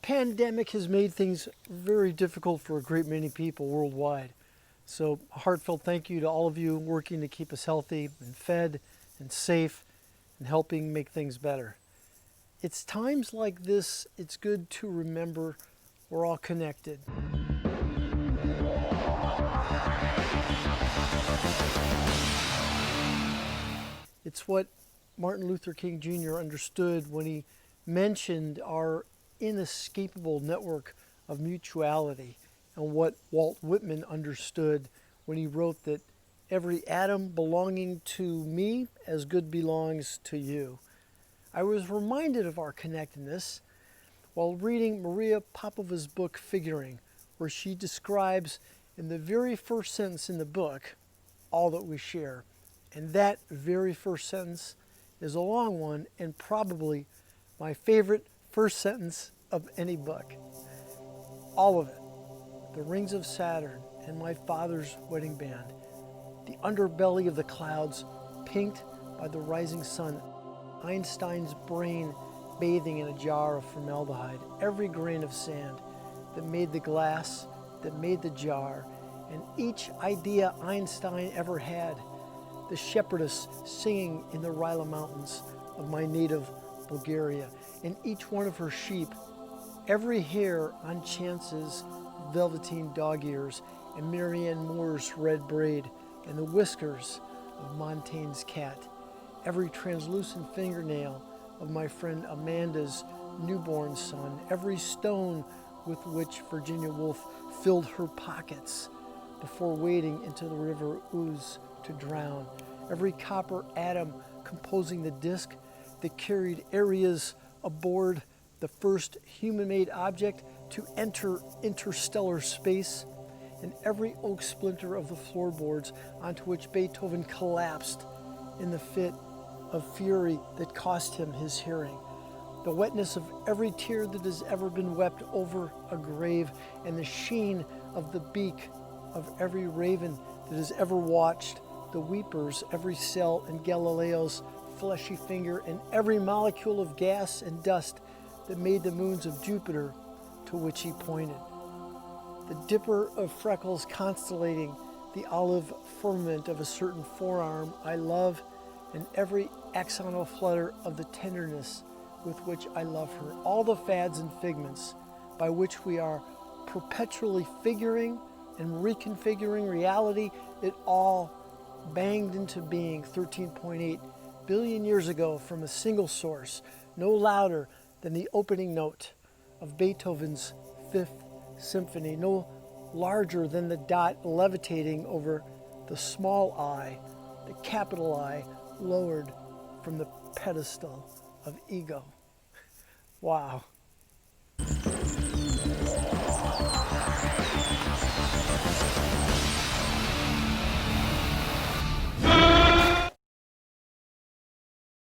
pandemic has made things very difficult for a great many people worldwide. So a heartfelt thank you to all of you working to keep us healthy and fed and safe and helping make things better. It's times like this, it's good to remember we're all connected. It's what Martin Luther King Jr. understood when he mentioned our inescapable network of mutuality, and what Walt Whitman understood when he wrote that every atom belonging to me as good belongs to you. I was reminded of our connectedness while reading Maria Popova's book, Figuring, where she describes in the very first sentence in the book all that we share. And that very first sentence is a long one and probably my favorite first sentence of any book. All of it. The rings of Saturn and my father's wedding band. The underbelly of the clouds pinked by the rising sun. Einstein's brain bathing in a jar of formaldehyde. Every grain of sand that made the glass, that made the jar, and each idea Einstein ever had. The shepherdess singing in the Rila Mountains of my native Bulgaria, and each one of her sheep, every hair on Chance's velveteen dog ears, and Marianne Moore's red braid, and the whiskers of Montaigne's cat, every translucent fingernail of my friend Amanda's newborn son, every stone with which Virginia Woolf filled her pockets before wading into the river Ouse to drown, every copper atom composing the disk that carried areas aboard the first human-made object to enter interstellar space, and every oak splinter of the floorboards onto which Beethoven collapsed in the fit of fury that cost him his hearing. The wetness of every tear that has ever been wept over a grave, and the sheen of the beak of every raven that has ever watched the weepers, every cell in Galileo's fleshy finger, and every molecule of gas and dust that made the moons of Jupiter to which he pointed. The dipper of freckles constellating the olive firmament of a certain forearm I love, and every axonal flutter of the tenderness with which I love her. All the fads and figments by which we are perpetually figuring and reconfiguring reality, it all banged into being 13.8 billion years ago from a single source, no louder than the opening note of Beethoven's Fifth Symphony, no larger than the dot levitating over the small I, the capital I, lowered from the pedestal of ego. Wow.